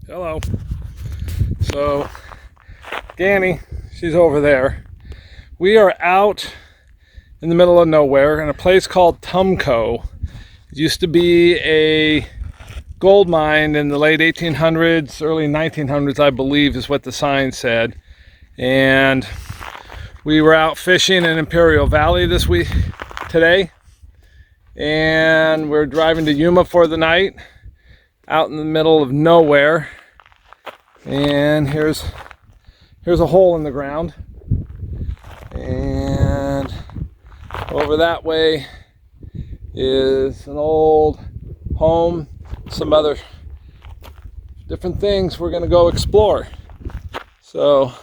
Hello. So, Danny, she's over there. We are out in the middle of nowhere in a place called Tumco. It used to be a gold mine in the late 1800s, early 1900s, I believe, is what the sign said. And we were out fishing in Imperial Valley today. And we're driving to Yuma for the night, out in the middle of nowhere. And here's a hole in the ground, and over that way is an old home, some other different things we're going to go explore. So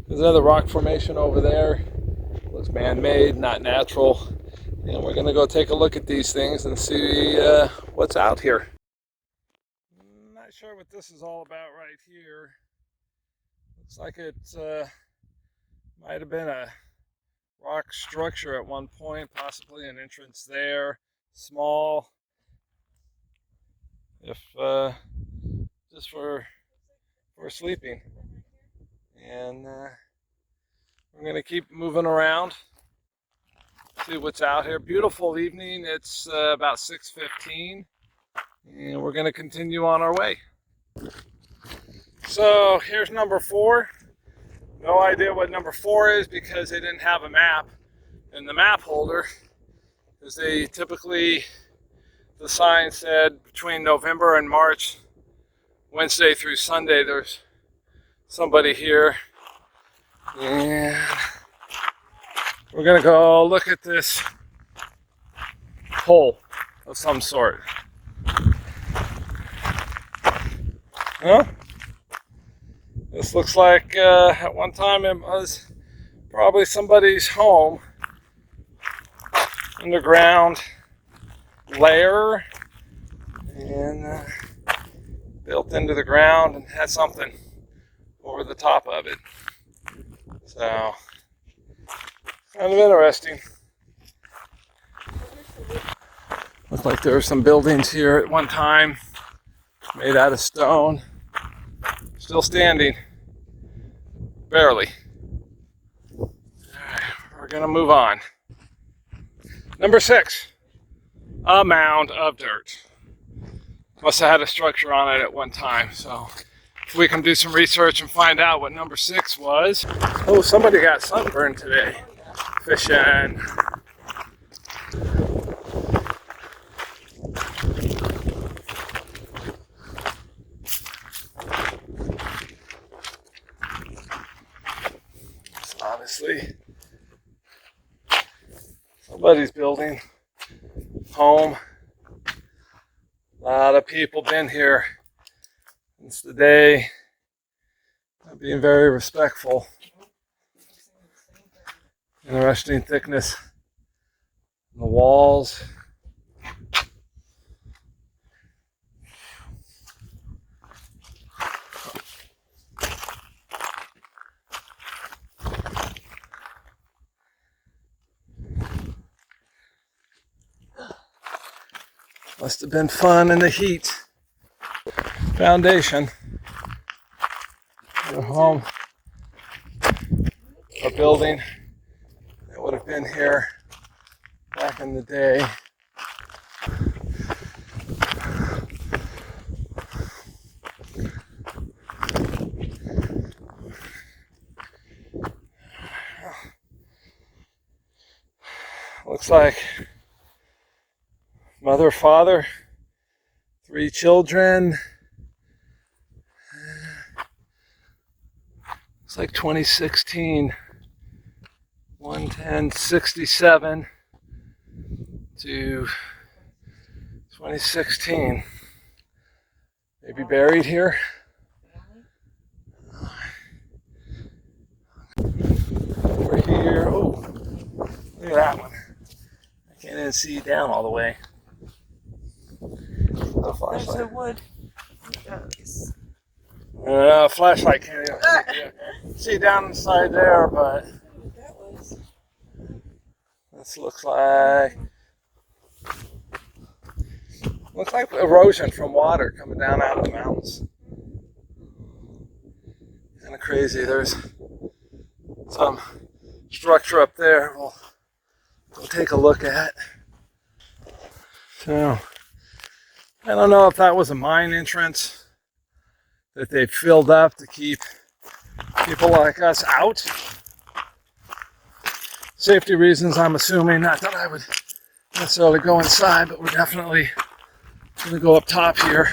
there's another rock formation over there. Looks man-made, not natural, and we're going to go take a look at these things and see what's out here. Not sure what this is all about right here. Looks like it might have been a rock structure at one point, possibly an entrance there, small, if just for sleeping. And we're going to keep moving around, see what's out here. Beautiful evening. It's about 6:15. And we're going to continue on our way. So here's number 4. No idea what number 4 is because they didn't have a map in the map holder. Because they typically, the sign said between November and March, Wednesday through Sunday, there's somebody here. And we're going to go look at this hole of some sort. Well, this looks like at one time it was probably somebody's home, underground lair, and built into the ground and had something over the top of it. So, kind of interesting. Looks like there were some buildings here at one time made out of stone. Still standing, barely. All right, we're gonna move on. Number 6, a mound of dirt. Must have had a structure on it at one time, so if we can do some research and find out what number 6 was. Oh, somebody got sunburned today, fishing. Honestly, somebody's building home. A lot of people been here since the day. I'm being very respectful. Interesting thickness in the walls. Must have been fun in the heat. Foundation. A home. A building that would have been here back in the day. Looks like mother, father, 3 children. It's like 2016, 1/10/67 to 2016. Maybe buried here. Over here. Oh, look at that one. I can't even see down all the way. The flashlight. There's a wood. Flashlight can't even see down inside there, but this looks like erosion from water coming down out of the mountains. kind of crazy. There's some structure up there we'll take a look at. So I don't know if that was a mine entrance that they filled up to keep people like us out. Safety reasons, I'm assuming. Not that I would necessarily go inside, but we're definitely going to go up top here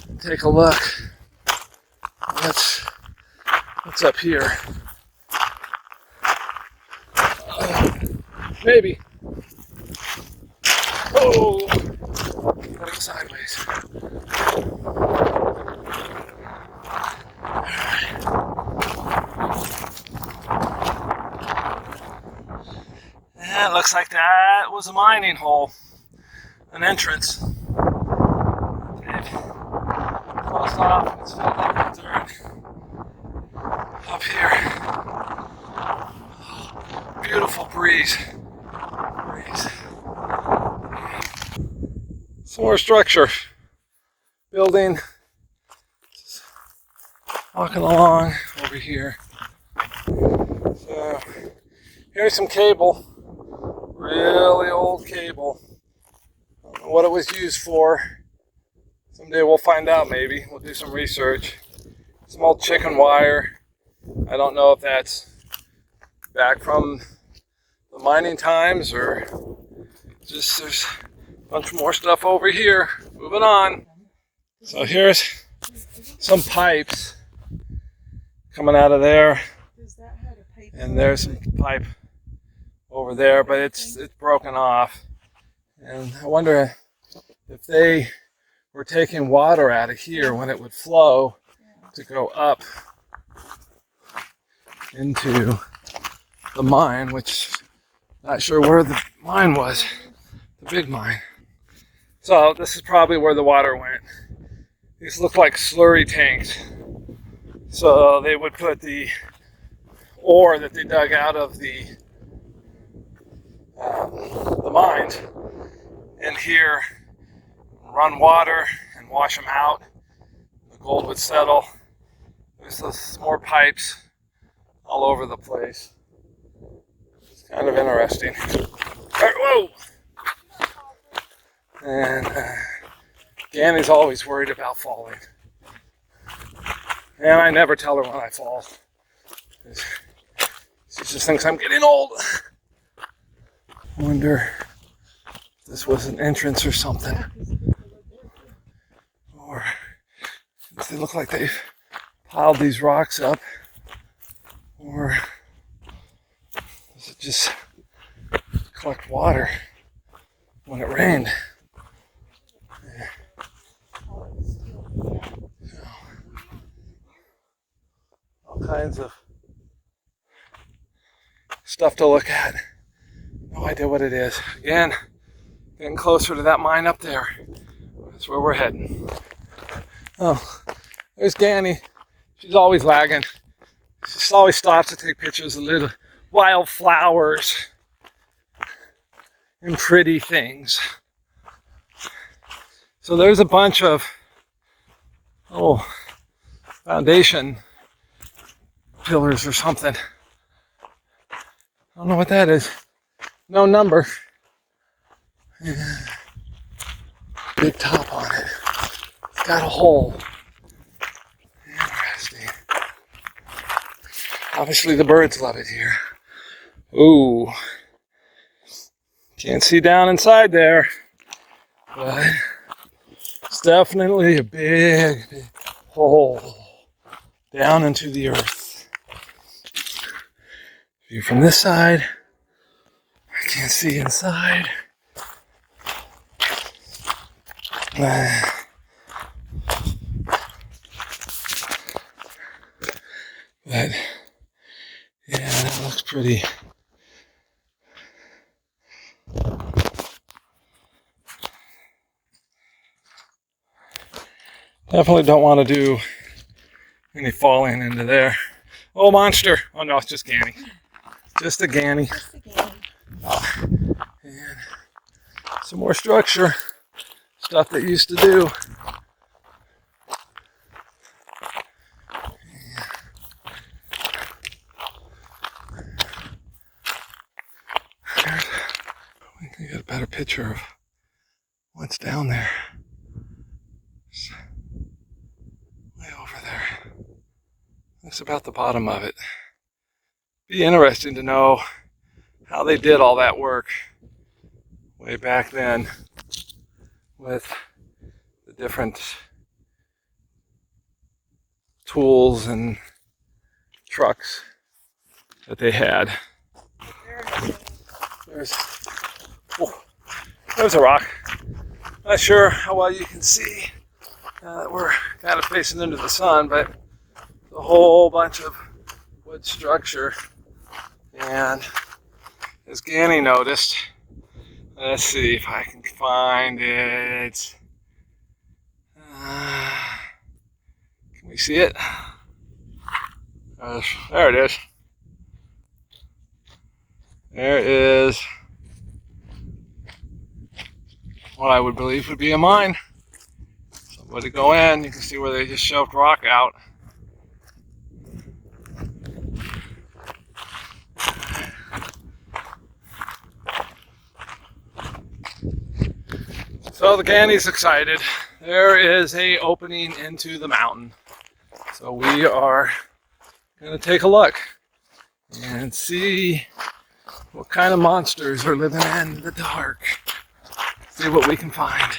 and take a look. What's up here? Maybe. Oh, gotta go sideways. Yeah, it looks like that was a mining hole, an entrance. They've closed off. It's filled up with dirt. Up here, beautiful breeze. Some more structure, building. Just walking along over here. So here's some cable, really old cable. I don't know what it was used for. Someday we'll find out. Maybe we'll do some research. Some old chicken wire. I don't know if that's back from the mining times or just there's a bunch more stuff over here. Moving on. So here's some pipes coming out of there. And there's some pipe over there, but it's broken off. And I wonder if they were taking water out of here when it would flow to go up into the mine, which not sure where the mine was, the big mine. So this is probably where the water went. These look like slurry tanks. So they would put the ore that they dug out of the mines in here, run water and wash them out. The gold would settle. There's more pipes all over the place. It's kind of interesting. Whoa! And Ganny's always worried about falling. And I never tell her when I fall. She just thinks I'm getting old. I wonder if this was an entrance or something. Or they look like they've piled these rocks up. Or does it just collect water when it rained? Yeah. So, all kinds of stuff to look at. No idea what it is. Again, getting closer to that mine up there. That's where we're heading. Oh, there's Ganny. She's always lagging. She always stops to take pictures of little wildflowers and pretty things. So there's a bunch of foundation pillars or something. I don't know what that is. No number. Yeah. Big top on it. It's got a hole. Interesting. Obviously the birds love it here. Ooh. Can't see down inside there. But it's definitely a big hole down into the earth. View from this side. I can't see inside. But yeah, that looks pretty. Definitely don't want to do any falling into there. Oh, monster! Oh no, it's just Ganny. Just a Ganny. Just a Ganny. Oh, and some more structure. Stuff that used to do. better picture of what's down there. It's way over there. That's about the bottom of it. Be interesting to know how they did all that work way back then with the different tools and trucks that they had. There's a rock. Not sure how well you can see now that we're kind of facing into the sun, but a whole bunch of wood structure. And as Ganny noticed, let's see if I can find it. Can we see it? There it is. There is what I would believe would be a mine. Somebody go in, you can see where they just shoved rock out. So the Ganny's excited. There is a opening into the mountain. So we are going to take a look and see what kind of monsters are living in the dark. See what we can find.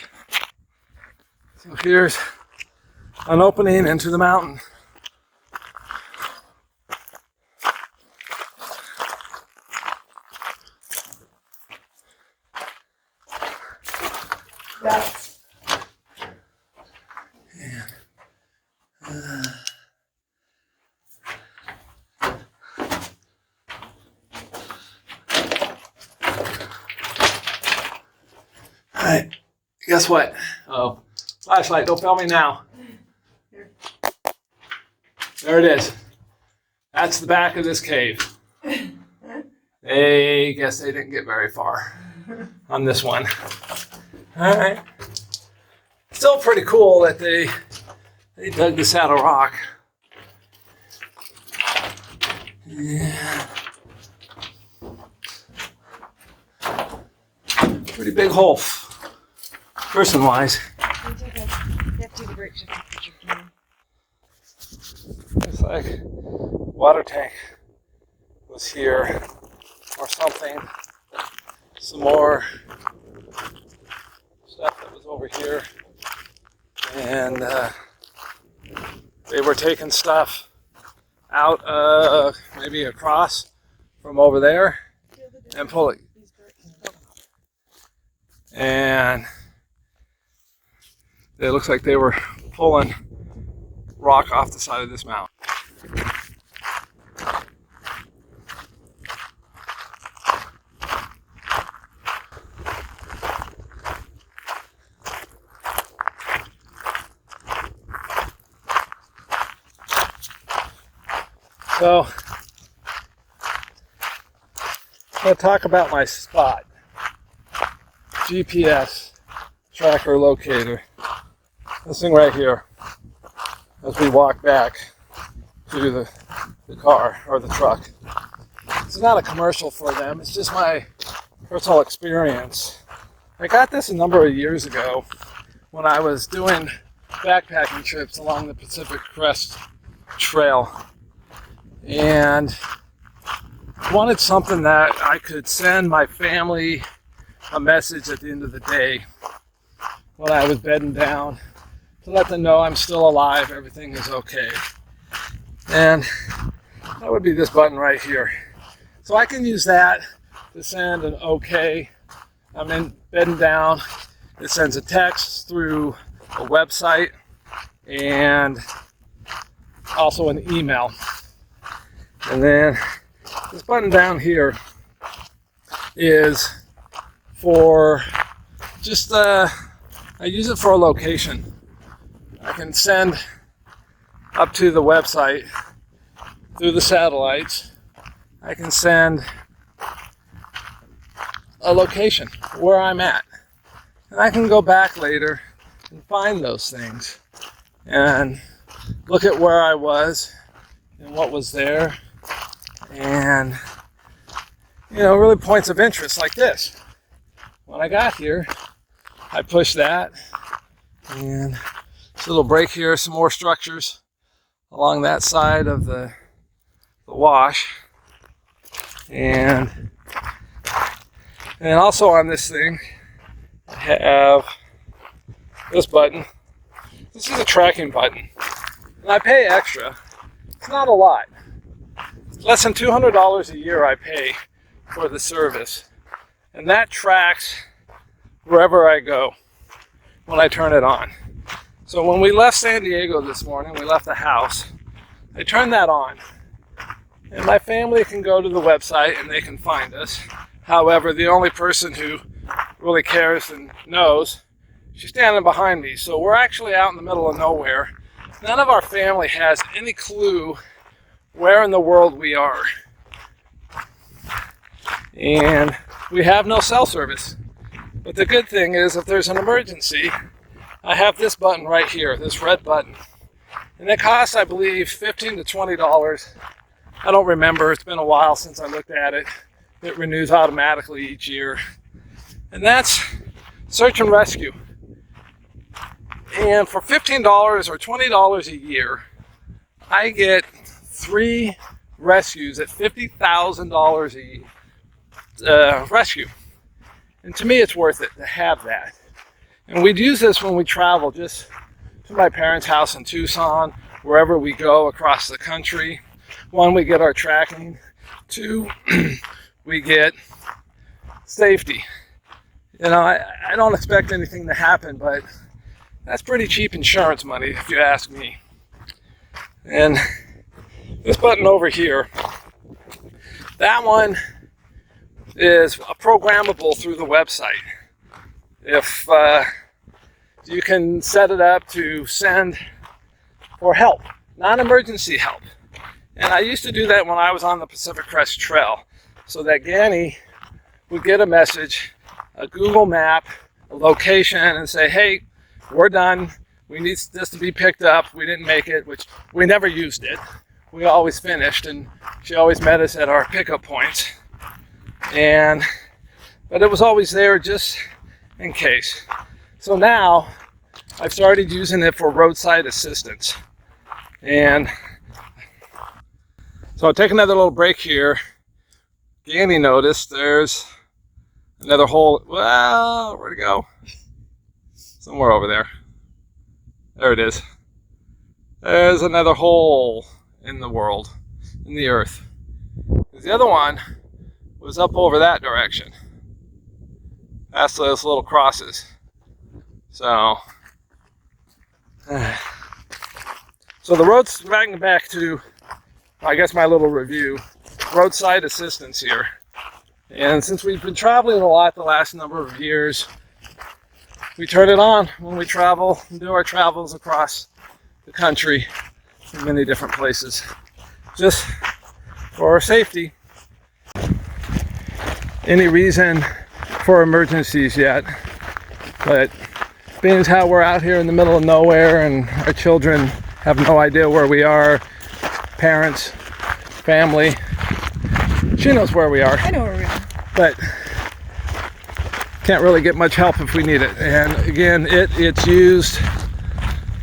So here's an opening into the mountain. Alright, guess what? Oh, flashlight, don't fail me now. There it is. That's the back of this cave. I guess they didn't get very far on this one. Alright. Still pretty cool that they dug this out of rock. Yeah. Pretty big hole, person-wise. Looks like water tank was here or something. Some more stuff that was over here. And they were taking stuff out maybe across from over there and pulling. And it looks like they were pulling rock off the side of this mountain. So, I'm going to talk about my spot. GPS tracker locator. This thing right here. As we walk back to the car or the truck. It's not a commercial for them. It's just my personal experience. I got this a number of years ago when I was doing backpacking trips along the Pacific Crest Trail. And wanted something that I could send my family a message at the end of the day when I was bedding down to let them know I'm still alive, everything is okay. And that would be this button right here. So I can use that to send an okay. I'm in bedding down. It sends a text through a website and also an email. And then this button down here is for just, I use it for a location. I can send up to the website through the satellites. I can send a location where I'm at. And I can go back later and find those things and look at where I was and what was there. And, you know, really points of interest like this. when I got here, I pushed that, and this little break here, some more structures along that side of the wash, and also on this thing I have this button. This is a tracking button, and I pay extra. It's not a lot. It's less than $200 a year I pay for the service, and that tracks wherever I go when I turn it on. So when we left San Diego this morning, we left the house, I turned that on, and my family can go to the website and they can find us. However, the only person who really cares and knows, she's standing behind me, so we're actually out in the middle of nowhere. None of our family has any clue where in the world we are, and we have no cell service. But the good thing is, if there's an emergency, I have this button right here, this red button. And it costs, I believe, $15 to $20. I don't remember. It's been a while since I looked at it. It renews automatically each year. And that's search and rescue. And for $15 or $20 a year, I get 3 rescues at $50,000 a year. Rescue. And to me, it's worth it to have that. And we'd use this when we travel, just to my parents' house in Tucson, wherever we go across the country. 1, we get our tracking. 2, we get safety. You know, I don't expect anything to happen, but that's pretty cheap insurance money, if you ask me. And this button over here, that one is programmable through the website. If you can set it up to send for help, non-emergency help. And I used to do that when I was on the Pacific Crest Trail, so that Ganny would get a message, a Google map, a location, and say, hey, we're done. We need this to be picked up. We didn't make it, which we never used it. We always finished, and she always met us at our pickup points. But it was always there just in case. So now I've started using it for roadside assistance. And so I'll take another little break here. Ganny noticed there's another hole. Well, where'd it go? Somewhere over there. There it is. There's another hole in the world, in the earth. The other one was up over that direction. That's those little crosses. So the road's back to, I guess, my little review, roadside assistance here. And since we've been traveling a lot the last number of years, we turn it on when we travel and do our travels across the country in many different places, just for our safety. Any reason for emergencies yet, but being as how we're out here in the middle of nowhere and our children have no idea where we are, parents, family, she knows where we are. I know where we are. But can't really get much help if we need it. And again, it's used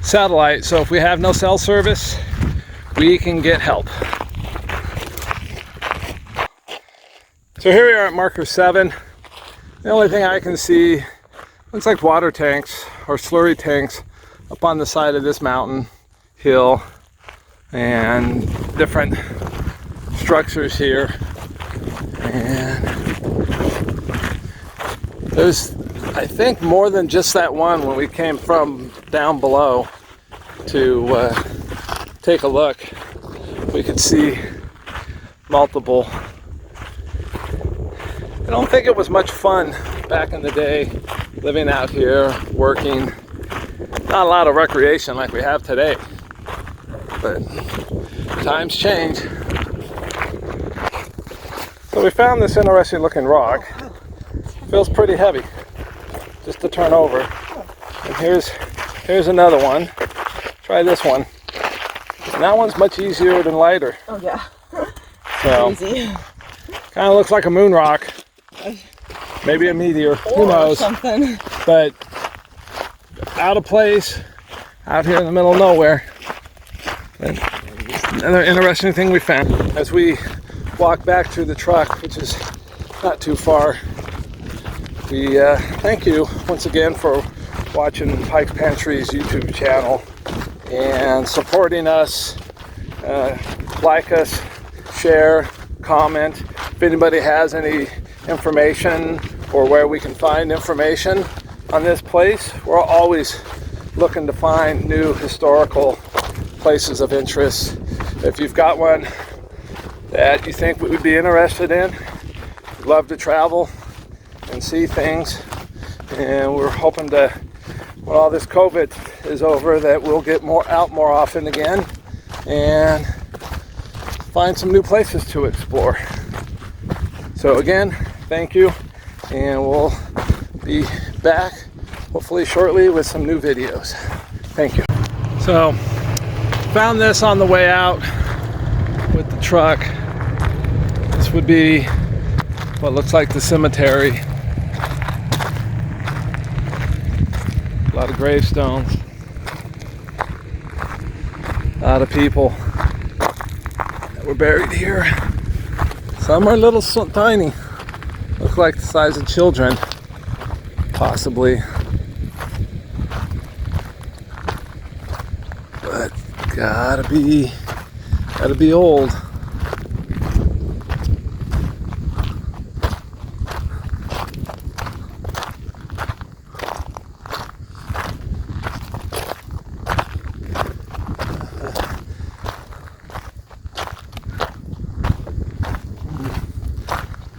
satellite, so if we have no cell service, we can get help. So here we are at marker 7. The only thing I can see looks like water tanks or slurry tanks up on the side of this mountain hill, and different structures here. And there's, I think, more than just that one when we came from down below to take a look. We could see multiple. I don't think it was much fun back in the day living out here, working. Not a lot of recreation like we have today, but times change. So we found this interesting looking rock. Feels pretty heavy just to turn over. And here's another one. Try this one. And that one's much easier than lighter. Oh yeah. So Easy. kind of looks like a moon rock. Maybe a meteor. Who Or knows? something. But out of place, out here in the middle of nowhere. And another interesting thing we found as we walk back through the truck, which is not too far. We thank you once again for watching Pyke Pantry's YouTube channel and supporting us. Like us, share, comment. If anybody has any information or where we can find information on this place, we're always looking to find new historical places of interest. If you've got one that you think we would be interested in, we'd love to travel and see things. And we're hoping to, when all this COVID is over, that we'll get out more often again and find some new places to explore. So again, thank you, and we'll be back hopefully shortly with some new videos. Thank you. So, found this on the way out with the truck. This would be what looks like the cemetery. A lot of gravestones. A lot of people that were buried here. Some are little tiny. Look like the size of children, possibly. But gotta be old.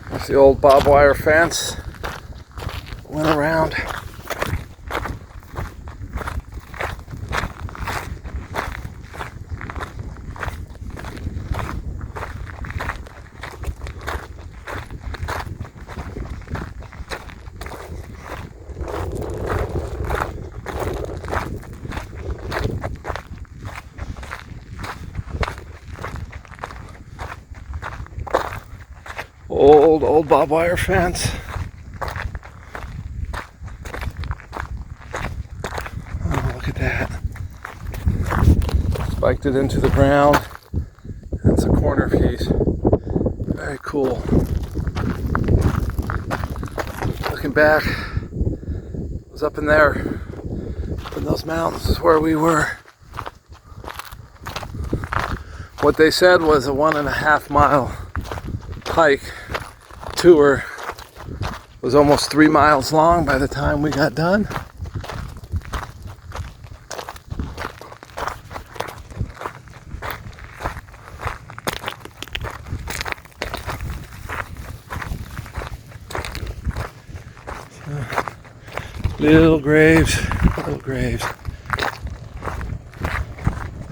There's the old barbed wire fence. Went around. Old barbed wire fence. Oh, look at that. Spiked it into the ground. That's a corner piece. Very cool. Looking back, it was up in there. Up in those mountains is where we were. What they said was a 1.5 mile hike tour. Was almost 3 miles long by the time we got done. Little graves, little graves.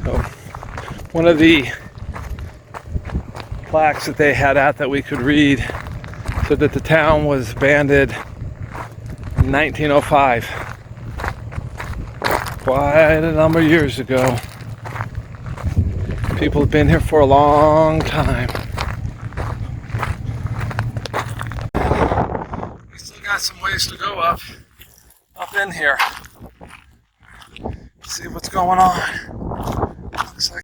So, one of the plaques that they had out that we could read said that the town was abandoned in 1905. Quite a number of years ago. People have been here for a long time. We still got some ways to go up in here. See what's going on.